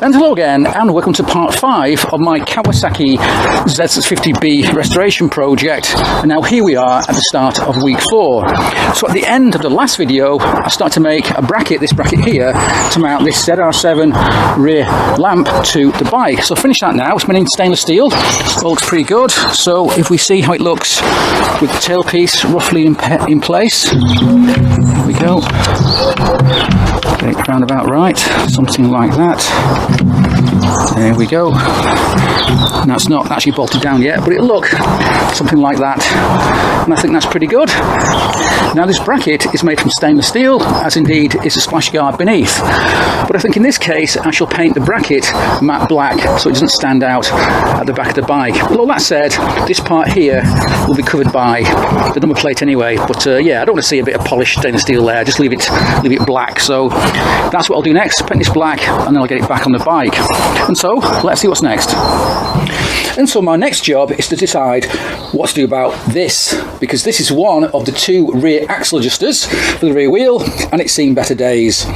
And hello again, and welcome to part 5 of my Kawasaki Z650B restoration project. And now here we are at the start of week 4. So at the end of the last video, I started to make a bracket, this bracket here, to mount this ZR7 rear lamp to the bike. So I finished that now. It's made in stainless steel. It looks pretty good. So if we see how it looks with the tailpiece roughly in place. Here we go. Get it round about right, something like that. There we go. Now it's not actually bolted down yet, but it'll look something like that, and I think that's pretty good. Now this bracket is made from stainless steel, as indeed is the splash guard beneath, but I think in this case I shall paint the bracket matte black so it doesn't stand out at the back of the bike. Well, all that said, this part here will be covered by the number plate anyway, but yeah, I don't want to see a bit of polished stainless steel there, just leave it black. So that's what I'll do next, paint this black, and then I'll get it back on the bike. And so let's see what's next. And so my next job is to decide what to do about this, because this is one of the 2 rear axle adjusters for the rear wheel, and it's seen better days.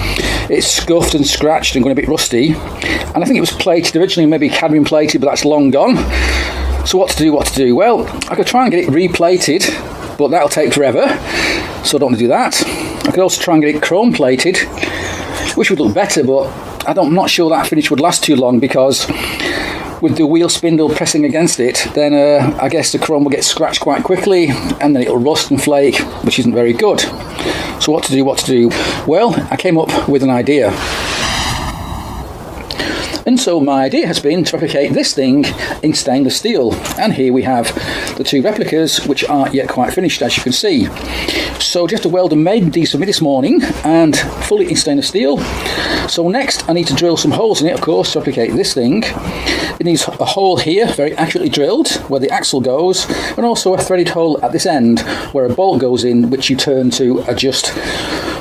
It's scuffed and scratched and gone a bit rusty, and I think it was plated originally, maybe cadmium plated, but that's long gone. So what to do? Well, I could try and get it replated, but that'll take forever, so I don't want to do that. I could also try and get it chrome plated, which would look better, but I'm not sure that finish would last too long, because with the wheel spindle pressing against it, then I guess the chrome will get scratched quite quickly, and then it'll rust and flake, which isn't very good. So what to do? Well, I came up with an idea. And so my idea has been to replicate this thing in stainless steel. And here we have the 2 replicas, which aren't yet quite finished, as you can see. So just a welder made these for me this morning, and fully in stainless steel. So next I need to drill some holes in it, of course, to replicate this thing. It needs a hole here, very accurately drilled, where the axle goes, and also a threaded hole at this end, where a bolt goes in, which you turn to adjust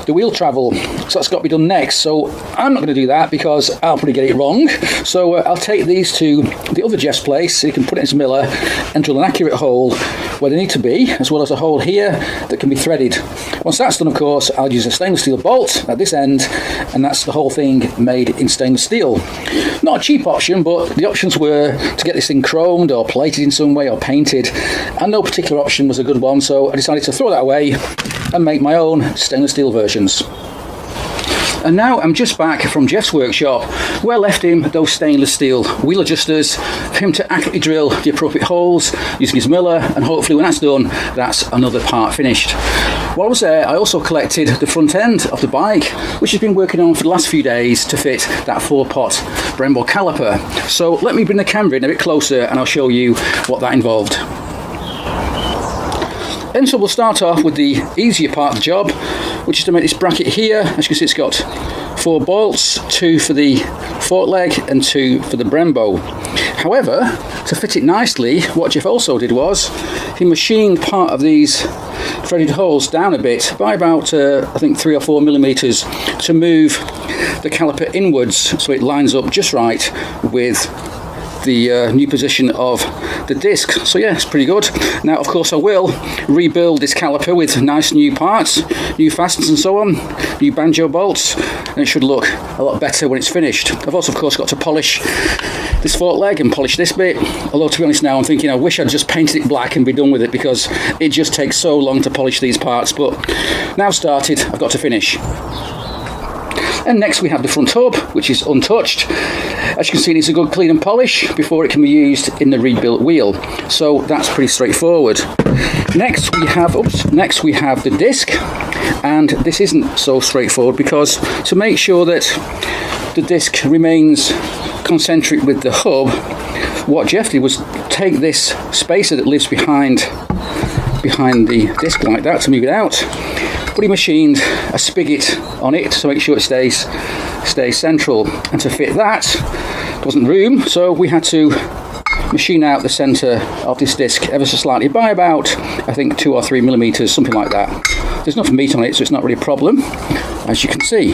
the wheel travel. So that's got to be done next. So I'm not going to do that because I'll probably get it wrong. So I'll take these to the other Jeff's place, so you can put it in his miller and drill an accurate hole where they need to be, as well as a hole here that can be threaded. Once that's done, of course, I'll use a stainless steel bolt at this end, and that's the whole thing made in stainless steel. Not a cheap option, but the options were to get this thing chromed or plated in some way or painted, and no particular option was a good one, so I decided to throw that away and make my own stainless steel versions. And now I'm just back from Jeff's workshop, where I left him those stainless steel wheel adjusters for him to accurately drill the appropriate holes using his miller, and hopefully when that's done, that's another part finished. While I was there, I also collected the front end of the bike, which has been working on for the last few days to fit that 4-pot Brembo caliper. So let me bring the camera in a bit closer and I'll show you what that involved. And so we'll start off with the easier part of the job, which is to make this bracket here. As you can see, it's got 4 bolts, 2 for the fork leg and 2 for the Brembo. However, to fit it nicely, what Jeff also did was he machined part of these threaded holes down a bit by about I think 3 or 4 millimeters to move the caliper inwards so it lines up just right with the new position of the disc. So yeah, it's pretty good. Now of course I will rebuild this caliper with nice new parts, new fasteners and so on, new banjo bolts, and it should look a lot better when it's finished. I've also of course got to polish this fork leg and polish this bit, although to be honest now I'm thinking I wish I'd just painted it black and be done with it, because it just takes so long to polish these parts, but now started, I've got to finish. And next we have the front hub, which is untouched. As you can see, it needs a good clean and polish before it can be used in the rebuilt wheel. So that's pretty straightforward. Next we have the disc, and this isn't so straightforward, because to make sure that the disc remains concentric with the hub, what Jeff did was take this spacer that lives behind the disc like that to move it out. But he machined a spigot on it to make sure it stays central, and to fit that there wasn't room, so we had to machine out the centre of this disc ever so slightly by about I think 2 or 3 millimeters, something like that. There's enough meat on it, so it's not really a problem, as you can see.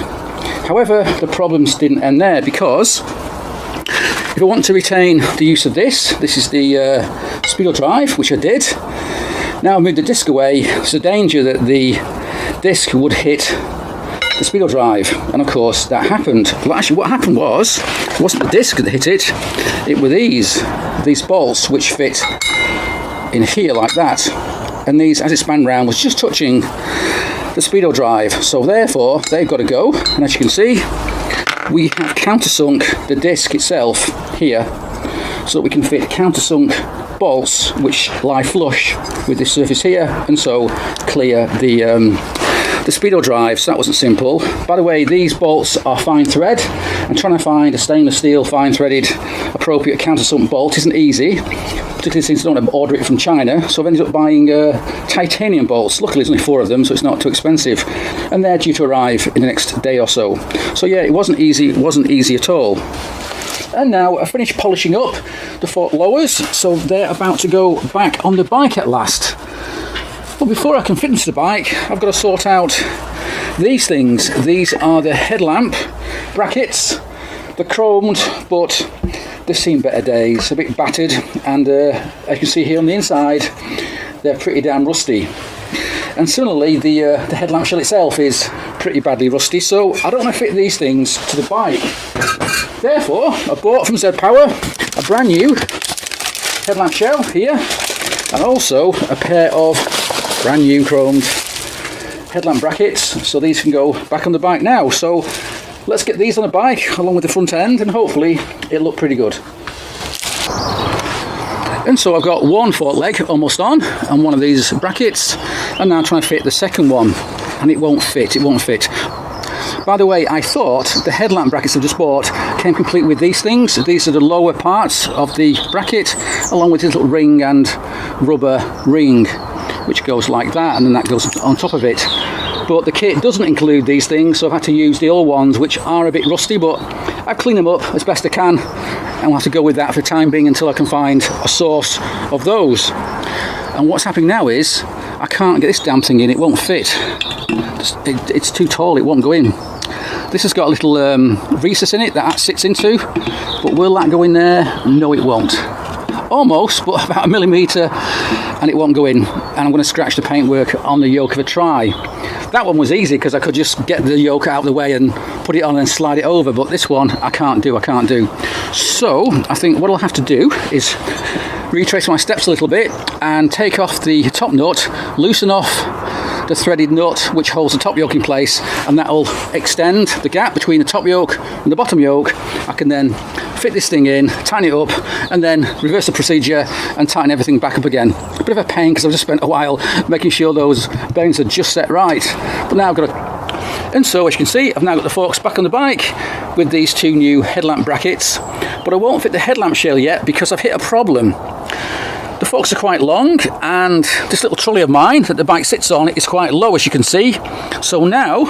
However, the problems didn't end there, because if I want to retain the use of this is the speedo drive, which I did. Now I moved the disc away, there's a danger that the disc would hit the speedo drive, and of course that happened. Well, actually what happened was, it wasn't the disc that hit it, it were these bolts which fit in here like that, and these, as it span round, was just touching the speedo drive, so therefore they've got to go. And as you can see, we have countersunk the disc itself here, so that we can fit countersunk bolts which lie flush with this surface here, and so clear the speedo drive. So that wasn't simple. By the way, these bolts are fine thread, and trying to find a stainless steel fine threaded appropriate countersunk bolt isn't easy, particularly since I don't want to order it from China. So I've ended up buying titanium bolts. Luckily there's only 4 of them, so it's not too expensive, and they're due to arrive in the next day or so. So yeah, it wasn't easy at all. And now I finished polishing up the fork lowers, so they're about to go back on the bike at last. But before I can fit them to the bike, I've got to sort out these things. These are the headlamp brackets. They're chromed, but they've seen better days. A bit battered, and as you can see here on the inside, they're pretty damn rusty. And similarly, the headlamp shell itself is pretty badly rusty, so I don't want to fit these things to the bike. Therefore, I bought from Z Power a brand new headlamp shell here, and also a pair of brand new chromed headlamp brackets, so these can go back on the bike now. So let's get these on the bike along with the front end, and hopefully it'll look pretty good. And so I've got one fork leg almost on, and one of these brackets, and now I'm trying to fit the second one, and it won't fit. By the way, I thought the headlamp brackets I just bought came complete with these things. These are the lower parts of the bracket, along with this little ring and rubber ring, which goes like that, and then that goes on top of it. But the kit doesn't include these things, so I've had to use the old ones, which are a bit rusty, but I've cleaned them up as best I can, and we'll have to go with that for the time being until I can find a source of those. And what's happening now is I can't get this damn thing in. It won't fit. It's too tall, it won't go in. This has got a little recess in it that sits into, but will that go in there? No, it won't. Almost, but about 1 millimetre, and it won't go in. And I'm going to scratch the paintwork on the yoke of a Tri. That one was easy because I could just get the yoke out of the way and put it on and slide it over, but this one I can't do. So I think what I'll have to do is retrace my steps a little bit and take off the top nut, loosen off the threaded nut which holds the top yoke in place, and that will extend the gap between the top yoke and the bottom yoke. I can then fit this thing in, tighten it up, and then reverse the procedure and tighten everything back up again. A bit of a pain because I've just spent a while making sure those bearings are just set right, but now I've got to. And so as you can see, I've now got the forks back on the bike with these 2 new headlamp brackets, but I won't fit the headlamp shell yet because I've hit a problem. The forks are quite long, and this little trolley of mine that the bike sits on is quite low, as you can see. So now,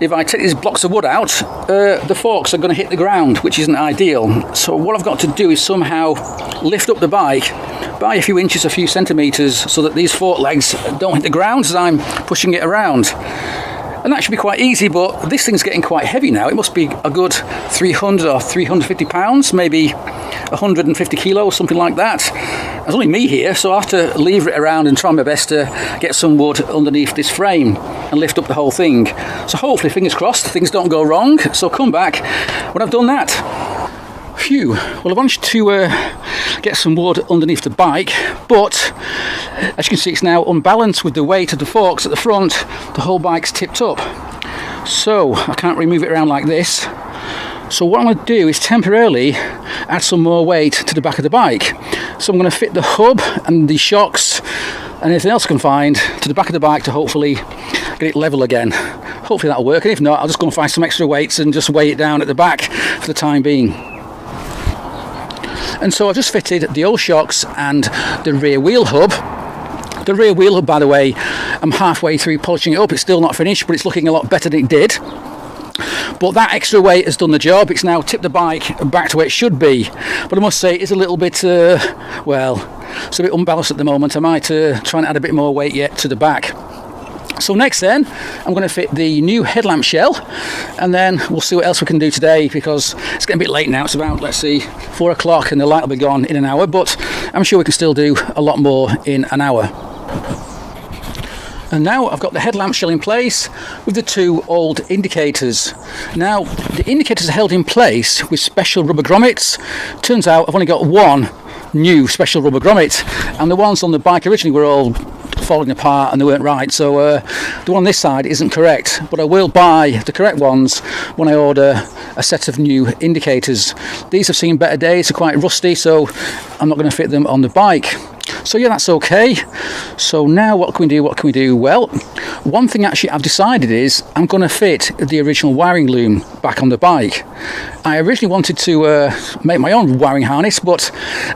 if I take these blocks of wood out, the forks are going to hit the ground, which isn't ideal. So what I've got to do is somehow lift up the bike by a few inches, a few centimetres, so that these fork legs don't hit the ground as I'm pushing it around. And that should be quite easy, but this thing's getting quite heavy now. It must be a good 300 or 350 pounds, maybe 150 kilos, something like that. There's only me here, so I have to lever it around and try my best to get some wood underneath this frame and lift up the whole thing. So hopefully, fingers crossed, things don't go wrong. So come back when I've done that. Phew. Well, I managed to get some wood underneath the bike, but as you can see, it's now unbalanced with the weight of the forks at the front. The whole bike's tipped up, so I can't really move it around like this. So what I'm going to do is temporarily add some more weight to the back of the bike. So I'm going to fit the hub and the shocks and anything else I can find to the back of the bike to hopefully get it level again. Hopefully that'll work, and if not, I'll just go and find some extra weights and just weigh it down at the back for the time being. And so I've just fitted the old shocks and the rear wheel hub. The rear wheel hub, by the way, I'm halfway through polishing it up. It's still not finished, but it's looking a lot better than it did. But that extra weight has done the job. It's now tipped the bike back to where it should be. But I must say, it's a little bit, well, it's a bit unbalanced at the moment. I might try and add a bit more weight yet to the back. So next then, I'm going to fit the new headlamp shell, and then we'll see what else we can do today, because it's getting a bit late now. It's about, let's see, 4 o'clock, and the light will be gone in an hour, but I'm sure we can still do a lot more in an hour. And now I've got the headlamp still in place with the two old indicators. Now the indicators are held in place with special rubber grommets. Turns out I've only got one new special rubber grommet, and the ones on the bike originally were all falling apart and they weren't right, so the one on this side isn't correct, but I will buy the correct ones when I order a set of new indicators. These have seen better days, they're quite rusty, so I'm not going to fit them on the bike. So yeah, that's okay. So now what can we do? Well, one thing actually I've decided is I'm going to fit the original wiring loom back on the bike. I originally wanted to make my own wiring harness, but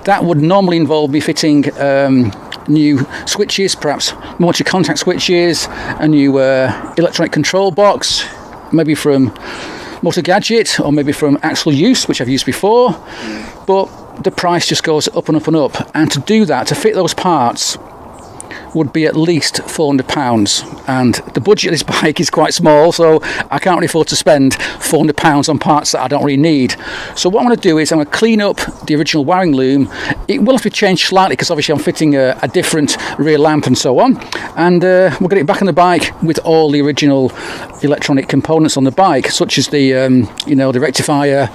that would normally involve me fitting new switches, perhaps multi-contact switches, a new electronic control box, maybe from Motor Gadget or maybe from Axle Use, which I've used before, but the price just goes up and up and up, and to do that, to fit those parts, would be at least £400, and the budget of this bike is quite small, so I can't really afford to spend £400 on parts that I don't really need. So what I'm going to do is I'm going to clean up the original wiring loom. It will have to change slightly because obviously I'm fitting a different rear lamp and so on, and we'll get it back on the bike with all the original electronic components on the bike, such as the the rectifier,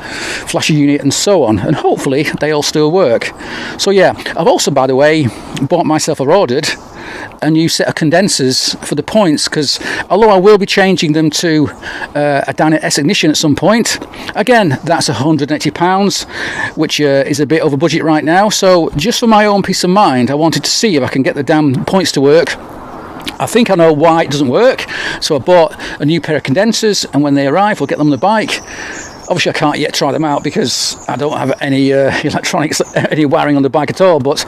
flasher unit and so on, and hopefully they all still work. So yeah, I've also, by the way, bought myself or ordered a new set of condensers for the points, because although I will be changing them to a Dyna S ignition at some point, again that's £180, which is a bit over budget right now. So just for my own peace of mind, I wanted to see if I can get the damn points to work. I think I know why it doesn't work, so I bought a new pair of condensers, and when they arrive we'll get them on the bike. Obviously I can't yet try them out because I don't have any electronics, any wiring on the bike at all, but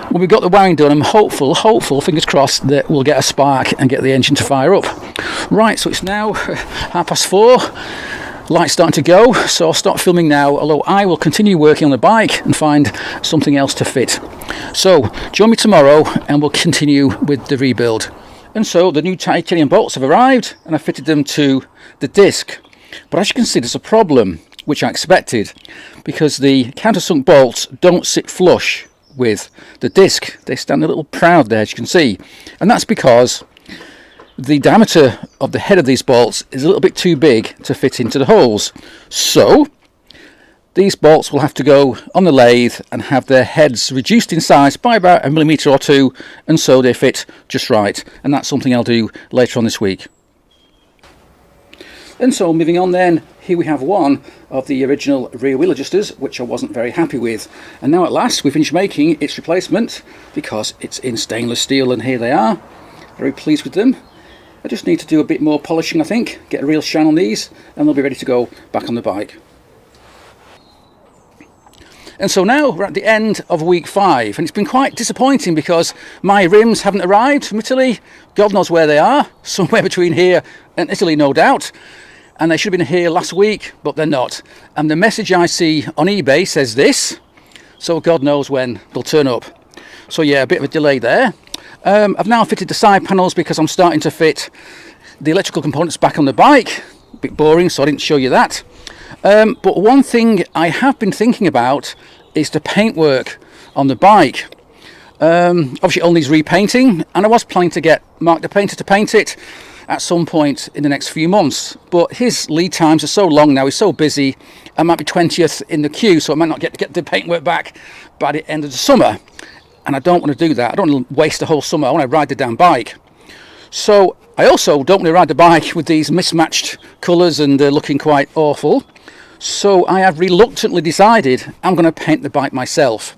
when we've got the wiring done, I'm hopeful, fingers crossed, that we'll get a spark and get the engine to fire up. Right, so it's now 4:30, light's starting to go, so I'll start filming now, although I will continue working on the bike and find something else to fit. So join me tomorrow and we'll continue with the rebuild. And so the new titanium bolts have arrived and I fitted them to the disc, but as you can see there's a problem, which I expected, because the countersunk bolts don't sit flush with the disc. They stand a little proud there, as you can see, and that's because the diameter of the head of these bolts is a little bit too big to fit into the holes. So these bolts will have to go on the lathe and have their heads reduced in size by about 1 millimetre or 2, and so they fit just right, and that's something I'll do later on this week. And so moving on then, here we have one of the original rear wheel adjusters, which I wasn't very happy with. And now at last we finished making its replacement because it's in stainless steel, and here they are. Very pleased with them. I just need to do a bit more polishing, I think, get a real shine on these, and they'll be ready to go back on the bike. And so now we're at the end of week 5, and it's been quite disappointing because my rims haven't arrived from Italy. God knows where they are, somewhere between here and Italy, no doubt. And they should have been here last week, but they're not. And the message I see on eBay says this, so God knows when they'll turn up. So yeah, a bit of a delay there. I've now fitted the side panels because I'm starting to fit the electrical components back on the bike. A bit boring, so I didn't show you that. But one thing I have been thinking about is the paintwork on the bike. Obviously it all needs repainting, and I was planning to get Mark the painter to paint it at some point in the next few months, but his lead times are so long now, he's so busy, I might be 20th in the queue, so I might not get the paintwork back by the end of the summer, and I don't want to do that. I don't want to waste the whole summer. I want to ride the damn bike. So I also don't want to ride the bike with these mismatched colours and looking quite awful, so I have reluctantly decided I'm going to paint the bike myself.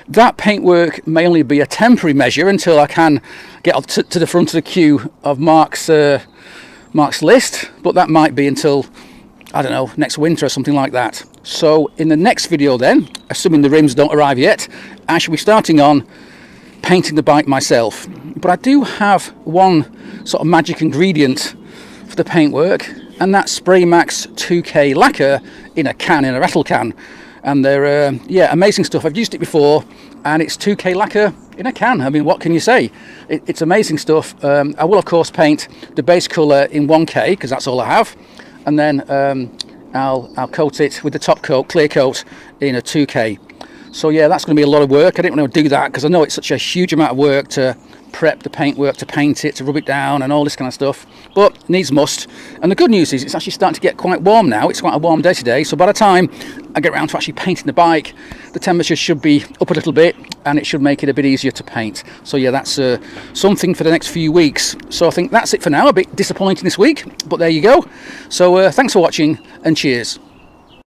That paintwork may only be a temporary measure until I can get up to the front of the queue of Mark's list, but that might be until, I don't know, next winter or something like that. So in the next video then, assuming the rims don't arrive yet, I shall be starting on painting the bike myself. But I do have one sort of magic ingredient for the paintwork, and that's Spray Max 2K lacquer in a rattle can. And they're amazing stuff. I've used it before, and it's 2K lacquer in a can. I mean, what can you say? It's amazing stuff. I will of course paint the base colour in 1K because that's all I have, and then I'll coat it with the top coat, clear coat, in a 2K. So yeah, that's going to be a lot of work. I didn't want to do that because I know it's such a huge amount of work to prep the paintwork, to paint it, to rub it down and all this kind of stuff, but needs must. And the good news is it's actually starting to get quite warm now. It's quite a warm day today, so by the time I get around to actually painting the bike, the temperature should be up a little bit and it should make it a bit easier to paint. So yeah, that's something for the next few weeks. So I think that's it for now. A bit disappointing this week, but there you go. So thanks for watching and cheers.